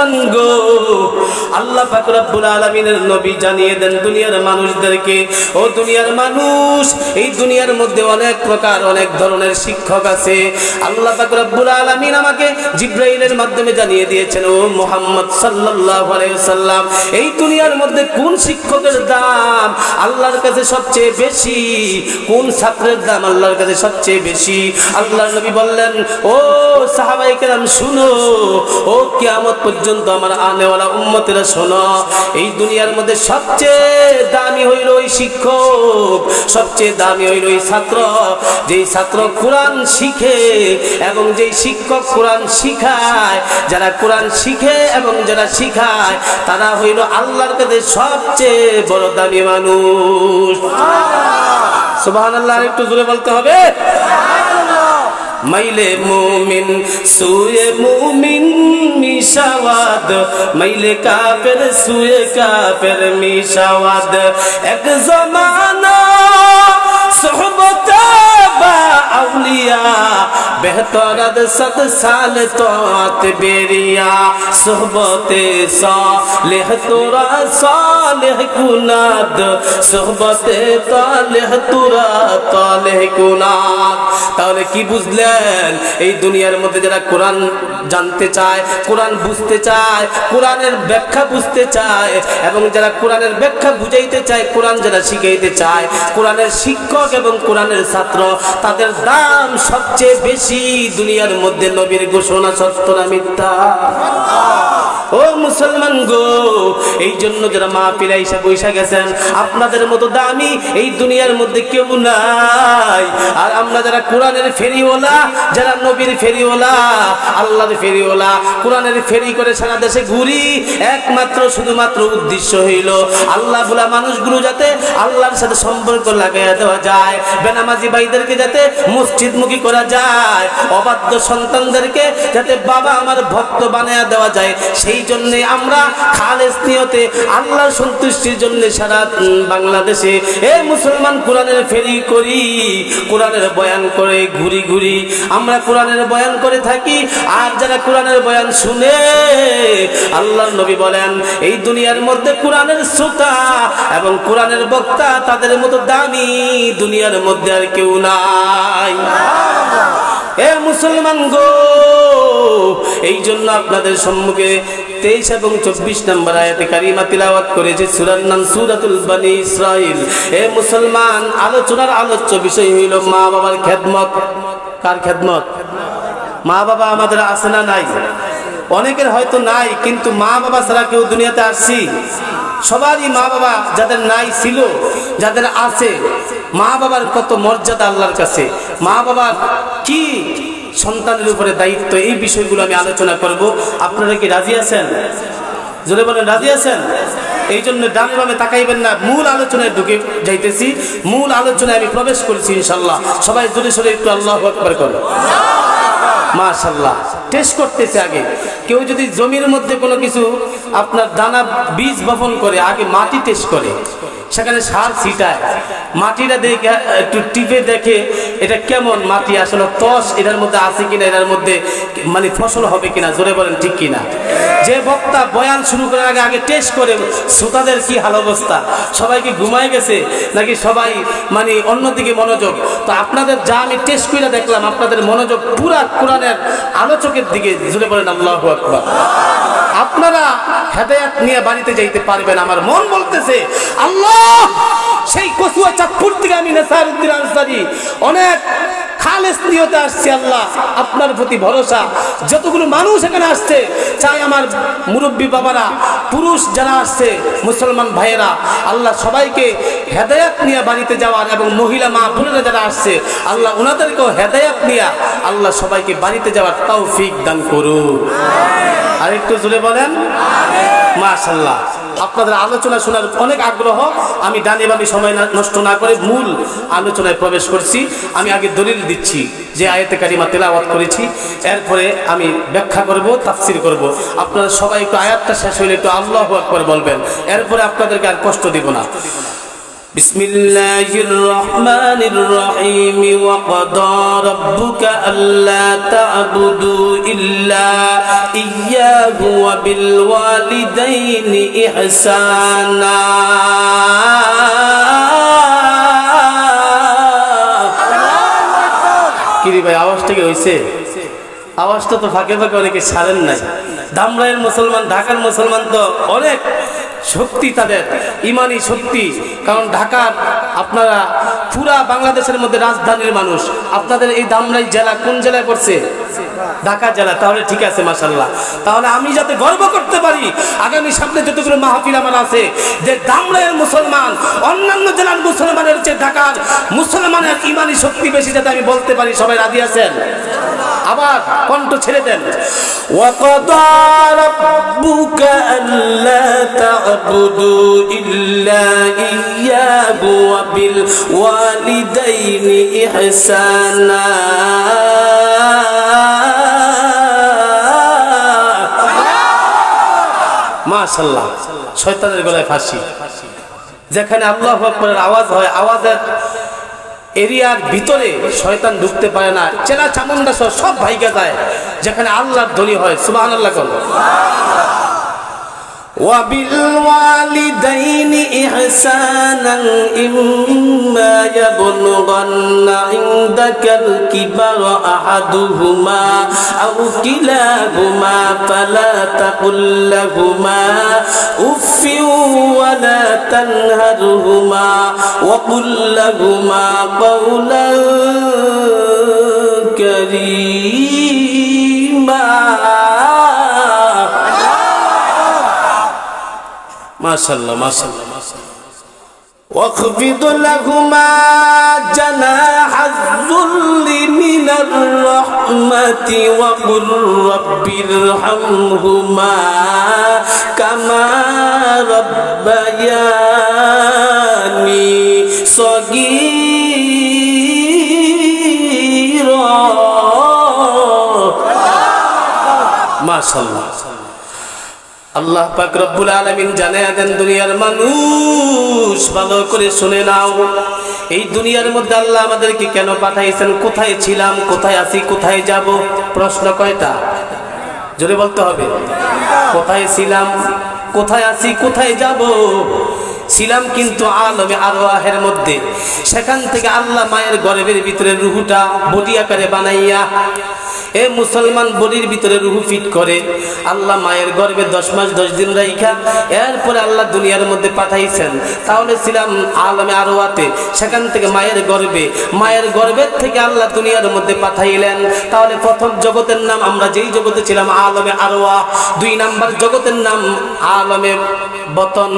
মুসলমান গো, আল্লাহ পাক রব্বুল আলামিনের নবী জানিয়ে দেন দুনিয়ার মানুষদেরকে, ও দুনিয়ার মানুষ, এই দুনিয়ার মধ্যে অনেক প্রকার অনেক ধরনের শিক্ষক আছে। আল্লাহ পাক রব্বুল আলামিন আমাকে জিবরাইলের মাধ্যমে জানিয়ে দিয়েছেন, ও মুহাম্মদ সাল্লাল্লাহু আলাইহি ওয়াসাল্লাম, এই দুনিয়ার মধ্যে কোন শিক্ষকের দাম আল্লাহর কাছে সবচেয়ে বেশি, কোন ছাত্রের দাম আল্লাহর কাছে সবচেয়ে বেশি। আল্লাহর নবী বললেন, ও সাহাবায়ে কেরাম শুনো, ও কিয়ামত পর্যন্ত আমার আনেওয়ালা উম্মতেরা শোনো, এই দুনিয়ার মধ্যে সবচেয়ে দামি হইল ওই শিক্ষক, সবচেয়ে দামি হইল ওই ছাত্র, যেই ছাত্র কোরআন শিখে এবং যেই শিক্ষক কোরআন শিখায়। যারা কোরআন শিখে এবং যারা শিখায় তারা হইল আল্লাহর কাছে সবচেয়ে বড় দামি মানুষ। সুবহানাল্লাহ, একটু জোরে বলতে হবে। মাইলে মুমিন সুয়ে মুমিন মিশাওয়াদ, মাইলে কাফের সুয়ে কাফের মিশাওয়াদ। এক জমানা সোহবতে বা আউলিয়া, বেহতরাদ সদ সাল তোত বেরিয়া, সোহবতে সালেহ তোরা সালেহ কুনাদ, সোহবতে তালেহ তোরা তালেহ কুনাদ। তাহলে কি বুঝলেন? এই দুনিয়ার মধ্যে যারা কোরআন জানতে চায়, কোরআন বুঝতে চায়, কোরআনের ব্যাখ্যা বুঝতে চায় এবং যারা কোরআনের ব্যাখ্যা বুঝাইতে চায়, কোরআন যারা শিখাইতে চায়, কোরআনের শিক্ষক এবং কোরআনের ছাত্র, তাদের দাম সবচেয়ে বেশি। দুনিয়ার মধ্যে নবীর ঘোষণা সত্য না মিথ্যা? ও মুসলমান গো, এই জন্য যারা মাহফিলে এসে বসে গেছেন, আপনাদের মতো দামি এই দুনিয়ার মধ্যে কেউ নাই। আর আমরা যারা কোরআনের ফেরিওয়ালা, যারা নবীর ফেরিওয়ালা, আল্লাহর ফেরিওয়ালা, কোরআনের ফেরি করে সারা দেশে ঘুরি, একমাত্র শুধুমাত্র উদ্দেশ্য হইল আল্লাহ বলা মানুষগুলো যাতে আল্লাহর সাথে সম্পর্ক লাগাইয়া দেওয়া যায়, বেনামাজি ভাইদেরকে যাতে মসজিদমুখী করা যায়, অবাধ্য সন্তানদেরকে যাতে বাবা আমার ভক্ত বানায়া দেওয়া যায়। সেই জন্য আমরা খালেস নিয়তে আল্লাহর সন্তুষ্টির জন্য সারা বাংলাদেশে এ মুসলমান কোরআনের ফেরি করি, কোরআনের বয়ান করে ঘুরি ঘুরি, আমরা কোরআনের বয়ান করে থাকি। আর যারা কোরআনের বয়ান শুনে, আল্লাহর নবী বলেন এই দুনিয়ার মধ্যে কোরআনের শ্রোতা এবং কোরআনের বক্তা তাদের মতো দামি দুনিয়ার মধ্যে আর কেউ নাই। এ মুসলমান গো, এই জন্য আপনাদের সম্মুখে 23 এবং 24 নম্বর আয়াতে কারিমা তিলাওয়াত করেছে, সূরার নাম সূরাতুল বনী ইসরাইল। এ মুসলমান, আলোচনার আলোচ্য বিষয় হইল মা বাবার খেদমত। কার খেদমত? মা বাবা আমাদের আছে না নাই? অনেকের হয়তো নাই, কিন্তু মা বাবা ছাড়া কেউ দুনিয়াতে আসছি? সবারই মা বাবা, যাদের নাই ছিল, যাদের আছে, মা বাবার কত মর্যাদা আল্লাহর কাছে, মা বাবার কি সন্তানের উপরে দায়িত্ব, এই বিষয়গুলো আমি আলোচনা করব। আপনারা কি রাজি আছেন? জোরে বলেন, রাজি আছেন? এই জন্য ডানে বামে তাকাইবেন না, মূল আলোচনায় ঢুকে যাইতেছি। মূল আলোচনায় আমি প্রবেশ করেছি ইনশাল্লাহ। সবাই জোরে সোরে একটু আল্লাহু আকবার করো। মাশাআল্লাহ। টেস্ট করতেছে আগে। কেউ যদি জমির মধ্যে কোনো কিছু আপনার দানা বীজ বপন করে, আগে মাটি টেস্ট করে, সেখানে সার ছিটায়, মাটিটা দেখে একটু টিপে দেখে এটা কেমন মাটি, আসলে তস এটার মধ্যে আছে কিনা, এটার মধ্যে মানে ফসল হবে কিনা। জোরে বলেন ঠিক কিনা? যে বক্তা বয়ান শুরু করার আগে আগে টেস্ট করে শ্রোতাদের কি হাল অবস্থা, সবাই কি ঘুমায় গেছে নাকি সবাই মানে অন্যদিকে মনোযোগ। তো আপনাদের যা আমি টেস্ট করে দেখলাম, আপনাদের মনোযোগ পুরা কোরআনের আলোচকের দিকে। জোরে বলেন আল্লাহু আকবার। আপনারা হেদায়েত নিয়ে বাড়িতে যাইতে পারবেন। আমার মন বলতেছে আল্লাহ, সেই কচুয়া চাঁদপুর থেকে আমি নেসারউদ্দিন আনসারী অনেক খালেস নিয়তে আসছে। আল্লাহ, আপনার প্রতি ভরসা। যতগুলো মানুষ এখানে আসছে, চাই আমার মুরব্বী বাবারা, পুরুষ যারা আসছে, মুসলমান ভাইয়েরা, আল্লাহ সবাইকে হেদায়েত নিয়ে বাড়িতে যাওয়ার, এবং মহিলা মা বোনেরা যারা আসছে, আল্লাহ ওনাদেরকেও হেদায়েত নিয়ে আল্লাহ সবাইকে বাড়িতে যাওয়ার তৌফিক দান করুন। আর একটু জোরে বলেন মাশাআল্লাহ। আপনাদের আলোচনা শোনার অনেক আগ্রহ। আমি ডানে বামে সময় নষ্ট না করে মূল আলোচনায় প্রবেশ করছি। আমি আগে দলিল দিচ্ছি যে আয়াতে কারিমা তেলাওয়াত করেছি, এরপরে আমি ব্যাখ্যা করব, তাফসীর করব। আপনারা সবাই একটু আয়াতটা শেষ হইলে একটু আল্লাহু আকবার বলবেন, এরপরে আপনাদেরকে আর কষ্ট দিব না। বিসমিল্লাহির রহমানির রহিম ওয়া ক্বাদা রাব্বুকা আল্লা তা'বুদু ইল্লা ইয়্যাহু ওয়া বিল ওয়ালিদাইনি ইহসানা। কিরে ভাই আওয়াজটা কি হইছে? আওয়াজটা তো ফাঁকে ফাঁকে অনেকে ছাড়েন নাই। ধামরাইয়ের মুসলমান, ঢাকার মুসলমান তো অনেক শক্তি, তাদের ইমানি শক্তি। কারণ ঢাকার আপনারা পুরা বাংলাদেশের মধ্যে রাজধানীর মানুষ। আপনাদের এই ধামরাই জেলা কোন জেলায় পড়ছে? ঢাকা জেলা। তাহলে ঠিক আছে, মাশাআল্লাহ। তাহলে আমি যাতে গর্ব করতে পারি আগামী সামনে যতগুলো মাহফিল আমার আছে, যে ধামরাইয়ের মুসলমান অন্যান্য জেলার মুসলমানের চেয়ে ঢাকার মুসলমানের ইমানি শক্তি বেশি, যাতে আমি বলতে পারি। সবাই রাজি আছেন? আবার কণ্ঠ ছেড়ে দেন। ওয়াকাদা রাব্বুকা আল্লা তা'বুদু ইল্লা ইয়্যাহু ওয়া বিল ওয়ালিদাইনি ইহসানা। মাশাআল্লাহ। শয়তানের গলায় ফাঁসি। যেখানে আল্লাহু আকবারের আওয়াজ হয়, আওয়াজের এরিয়ার ভিতরে শয়তান ঢুকতে পারে না, চেনা চামুন্ডা সব ভাইগা যায়। যেখানে আল্লাহর ধ্বনি হয়, সুবহানাল্লাহ। وبالوالدين إحسانا إما يبلغن عندك الكبر أحدهما أو كلاهما فلا تقل لهما أف ولا تنهرهما وقل لهما قولا كريما। মাশাআল্লাহ মাশাআল্লাহ। واخفض لهما جناح الذل من الرحمة وقل رب ارحمهما كما ربياني صغيرا। মাশাআল্লাহ। আল্লাহ পাক রব্বুল আলামিন জানায়া দেন, দুনিয়ার মানুষ ভালো করে শুনে নাও, এই দুনিয়ার মধ্যে আল্লাহ আমাদেরকে কেন পাঠাইছেন, কোথায় ছিলাম, কোথায় আছি, কোথায় যাব। প্রশ্ন কয়টা? জোরে বলতে হবে। কোথায় ছিলাম, কোথায় আছি, কোথায় যাব। ছিলাম কিন্তু আলমে আরওয়াহের মধ্যে। সেখান থেকে আল্লাহ মায়ের গর্ভের ভিতরে রুহুটা বডি আকারে বানাইয়া, এ মুসলমান বডির ভিতরে রুহু ফিট করে আল্লাহ মায়ের গর্ভে 10 মাস 10 দিন রাইখা এরপরে আল্লাহ দুনিয়ার মধ্যে পাঠাইছেন। তাহলে ছিলাম আলমে আরওয়াতে, সেখান থেকে মায়ের গর্ভে, মায়ের গর্ভের থেকে আল্লাহ দুনিয়ার মধ্যে পাঠাইলেন। তাহলে প্রথম জগতের নাম, আমরা যেই জগতে ছিলাম আলমে আরওয়া। 2 নাম্বার জগতের নাম আলমে বতন,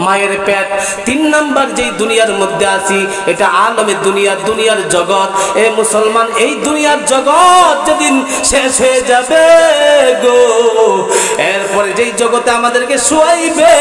মায়ের পেট। 3 নাম্বার যেই দুনিয়ার মধ্যে আছি এটা আলমে দুনিয়া, দুনিয়ার জগৎ। এ মুসলমান, এই দুনিয়ার জগৎ যেদিন শেষ হয়ে যাবে গো, এরপরে যেই জগতে আমাদেরকে শুয়াইবে,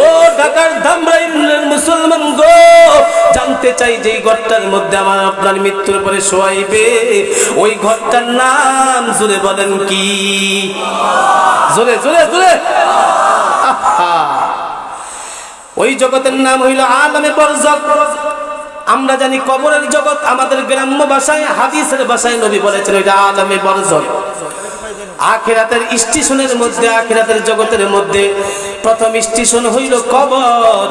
ও ঢাকার ধামরাইয়ের মুসলমান গো, জানতে চাই যেই ঘরটার মধ্যে আমার আপনার মৃত্যুর পরে শুয়াইবে, ওই ঘরটার নাম জোরে বলেন কি? জোরে জোরে জোরে। ওই জগতের নাম হইল আলমে বরজখ। আমরা জানি কবরের জগৎ, আমাদের গ্রাম্য ভাষায়, হাদিসের ভাষায় নবী বলেছেন ওইটা আলমে বরজখ। আখিরাতের স্টেশনের মধ্যে, আখিরাতের জগতের মধ্যে প্রথম স্টেশন হইল কবর।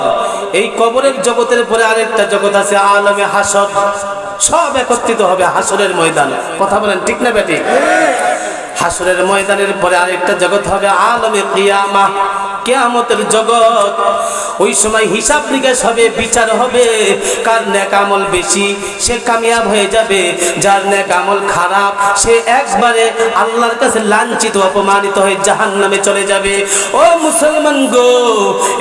এই কবরের জগতের পরে আরেকটা জগৎ আছে আলমে হাসর। সব একত্রিত হবে হাসরের ময়দান। কথা বলেন ঠিক না বেটি? হাসরের ময়দানের পরে আরেকটা জগৎ হবে আলমে কিয়ামা, কিয়ামতের জগৎ। ওই সময় হিসাব নিকাশ হবে, বিচার হবে। কার নেক আমল বেশি সে কামিয়াব হয়ে যাবে, যার নেক আমল খারাপ সে একবারে আল্লাহর কাছে লাঞ্ছিত, অপমানিত হয়ে জাহান্নামে চলে যাবে। ও মুসলমান গো,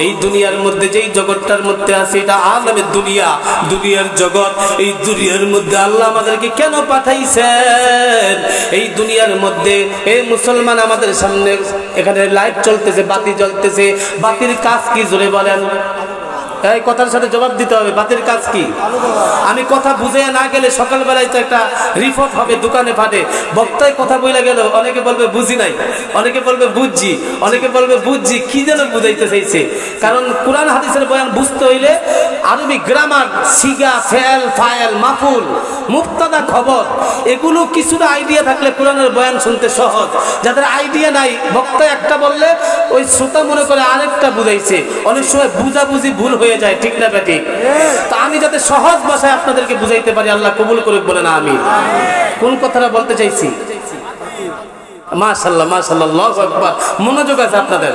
এই দুনিয়ার মধ্যে যেই জগৎটার মধ্যে আছে এটা আলমে দুনিয়া, দুনিয়ার জগৎ। এই দুনিয়ার মধ্যে আল্লাহ আমাদেরকে কেন পাঠাইছেন? এই দুনিয়ার মধ্যে এই মুসলমান আমাদের সামনে এখানে লাইট চলতেছে, বাতি জ্বলতেছে। বাতির কাজ কি জোরে বলেন? এই কথার সাথে জবাব দিতে হবে, বাতির কাজ কি? আমি কথা বুঝে না গেলে সকালবেলায় তো একটা রিপোর্ট হবে দোকানে ফাটে, বক্তায় কথা বইলা গেল, অনেকে বলবে বুঝি নাই, অনেকে বলবে বুঝছি, অনেকে বলবে বুঝছি, কি যেন বুঝাইতে চাইছে। কারণ কোরআন হাদিসের বয়ান বুঝতে হইলে আরবি গ্রামার, সিগা, ফেল, ফাইল, মাফুল, মুবতাদা, খবর, এগুলো কিছুটা আইডিয়া থাকলে কোরআনের বয়ান শুনতে সহজ। যাদের আইডিয়া নাই, বক্তা একটা বললে ওই শ্রোতা মনে করে আরেকটা বুঝাইছে, অনেক সময় বুঝাবুঝি ভুল হয়ে যায়, ঠিক না বেটি? তো আমি যাতে সহজ ভাষায় আপনাদেরকে বুঝাইতে পারি, আল্লাহ কবুল করুক বলে না আমি কোন কথাটা বলতে চাইছি। মাশাআল্লাহ মাশাআল্লাহ, আল্লাহু আকবার, মনোযোগ আছে আপনাদের।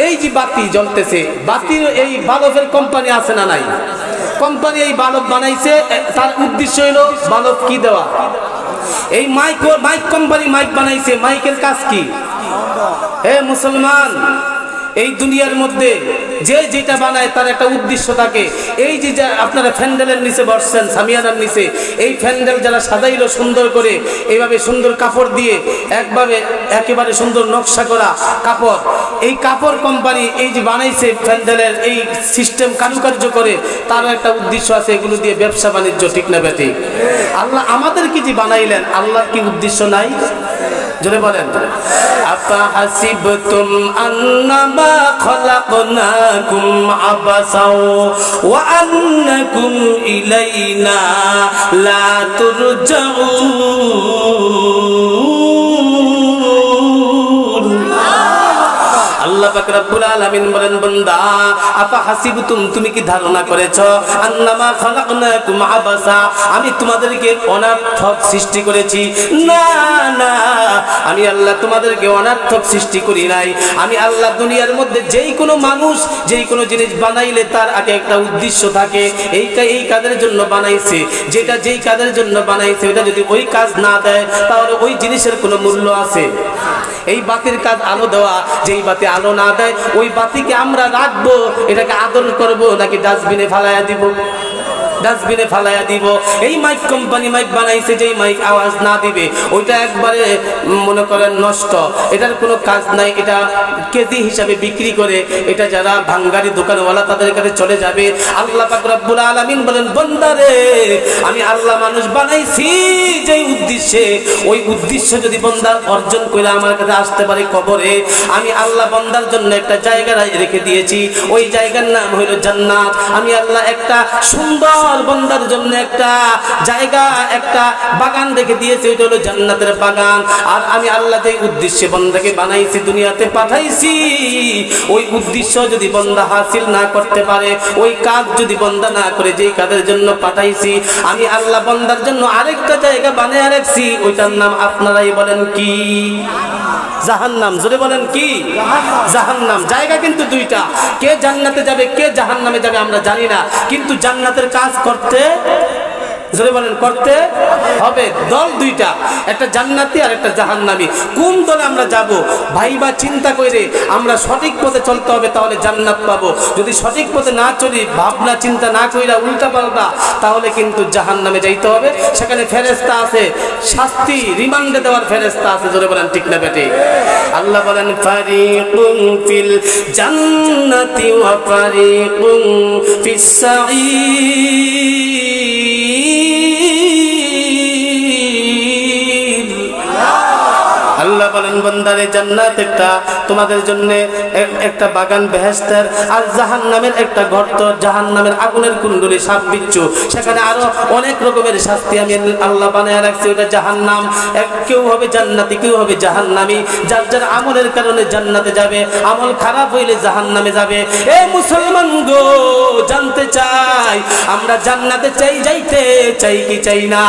এই যে বাতি জ্বলতেছে, বাতির এই বাল্বের কোম্পানি আছে না নাই? কোম্পানি এই বাল্ব বানাইছে, তার উদ্দেশ্য হলো বাল্ব কি দেওয়া। এই মাইক কোম্পানি মাইক বানাইছে, মাইকের কাজ কি? হে মুসলমান, এই দুনিয়ার মধ্যে যে যেটা বানায় তার একটা উদ্দেশ্য থাকে। এই যে আপনারা ফ্যান্ডেলের নিচে বসছেন, সামিয়ানার নিচে, এই ফ্যান্ডেল যারা সাজাইলো সুন্দর করে, এইভাবে সুন্দর কাপড় দিয়ে একেবারে সুন্দর নকশা করা কাপড়, এই কাপড় কোম্পানি এই যে বানাইছে ফ্যান্ডেলের এই সিস্টেম কারুকার্য করে, তারও একটা উদ্দেশ্য আছে, এগুলো দিয়ে ব্যবসা বাণিজ্য, ঠিক না বেটি? আল্লাহ আমাদের কি যে বানাইলেন, আল্লাহর কি উদ্দেশ্য নাই? জোরে বলেন, আফা হাসিবতুম আন্নামা খলাকনাকুম আবাসাও ওয়া আন্নাকুম ইলাইনা লা তুরজাউন। আল্লাহ পাক রব্বুল আলামিন বলেন, বান্দা আফা হাসিবতুম, তুমি কি ধারণা করেছো, আন্নামা খালাকনাকুম আবাসা, আমি তোমাদেরকে অনার্থক সৃষ্টি করেছি? না না, আমি আল্লাহ তোমাদেরকে অনার্থক সৃষ্টি করি নাই। আমি আল্লাহ দুনিয়ার মধ্যে যেই কোনো মানুষ, যেই কোনো জিনিস বানাইলে তার আগে একটা উদ্দেশ্য থাকে, এইটা এই কাজের জন্য বানাইছে, যেটা যেই কাজের জন্য বানাইছে ওটা যদি ওই কাজ না দেয় তাহলে ওই জিনিসের কোনো মূল্য আছে? এই বাতির কাজ আলো দেওয়া, যেই বাতি আলো না দেয় ওই বাতিকে আমরা রাখবো, এটাকে আদর করব নাকি ডাস্টবিনে ফালাইয়া দিব? ডাস্টবিনে ফালাইয়া দিব। এই মাইক কোম্পানি মাইক বানাইছে, যেই মাইক আওয়াজ না দিবে ওইটা একবারে মনে করেন নষ্ট, এটার কোনো কাজ নাই, এটা কেজি হিসাবে বিক্রি করে, এটা যারা ভাঙ্গারি দোকানওয়ালা তাদের কাছে চলে যাবে। আল্লাহ পাক রব্বুল আলামিন বলেন, বান্দারে আমি আল্লাহ মানুষ বানাইছি যেই উদ্দেশ্যে, ওই উদ্দেশ্য যদি বান্দা অর্জন করে আমার কাছে আসতে পারে কবরে, আমি আল্লাহ বান্দার জন্য একটা জায়গা রেখে দিয়েছি, ওই জায়গার নাম হইল জান্নাত। আমি আল্লাহ একটা সুন্দর বান্দার জন্য একটা জায়গা, একটা বাগান রেখে দিয়েছি, ওইটা হলো জান্নাতের বাগান। আর আমি আল্লাহ যেই উদ্দেশ্যে বান্দাকে বানাইছি, দুনিয়াতে পাঠাইছি, ওই উদ্দেশ্য যদি বান্দা হাসিল না করতে পারে, ওই কাজ যদি বান্দা না করে যেই কাজের জন্য পাঠাইছি, আমি আল্লাহ বান্দার জন্য আরেকটা জায়গা বানিয়ে রাখছি, ওইটার নাম আপনারাই বলেন কি? জাহান্নাম। জোরে বলেন কি? জাহান্নাম। জায়গা কিন্তু দুইটা, কে জান্নাতে যাবে কে জাহান্নামে যাবে আমরা জানি না, কিন্তু জান্নাতের কাজ করতে, জোরে বলেন, করতে হবে। দল দুইটা, একটা জান্নাতি আর একটা জাহান্নামী। কোন দলে আমরা যাব ভাইবা চিন্তা করে আমরা সঠিক পথে চলতে হবে, তাহলে জান্নাত পাবো। যদি সঠিক পথে না চলি, ভাবনা চিন্তা না কইরা উল্টা পাল্টা, তাহলে কিন্তু জাহান্নামে যাইতে হবে। সেখানে ফেরেশতা আছে, শাস্তি রিমান্ডে দেওয়ার ফেরেশতা আছে। জোরে বলেন ঠিক না বেটি? আল্লাহ বলেন, ফারিকুন ফিল জান্নাতি ওয়া ফারিকুন ফিস সাঈর। আল্লাহ বলেন, বান্দারে জান্নাত একটা তোমাদের জন্য একটা বাগান বেহেশতের, আর জাহান্নামের একটা গর্ত, জাহান্নামের আগুনের কুণ্ডলী, সাপ বিচ্ছু, সেখানে আরো অনেক রকমের শাস্তি আমি আল্লাহ বানায় রাখছি। ওটা জাহান্নাম। কেউ হবে জান্নাতি, কেউ হবে জাহান্নামী। যার যার আমলের কারণে জান্নাতে যাবে, আমল খারাপ হইলে জাহান্নামে যাবে। এ মুসলমান গো, জানতে চাই আমরা জান্নাতে চাই, যাইতে চাই কি চাই না?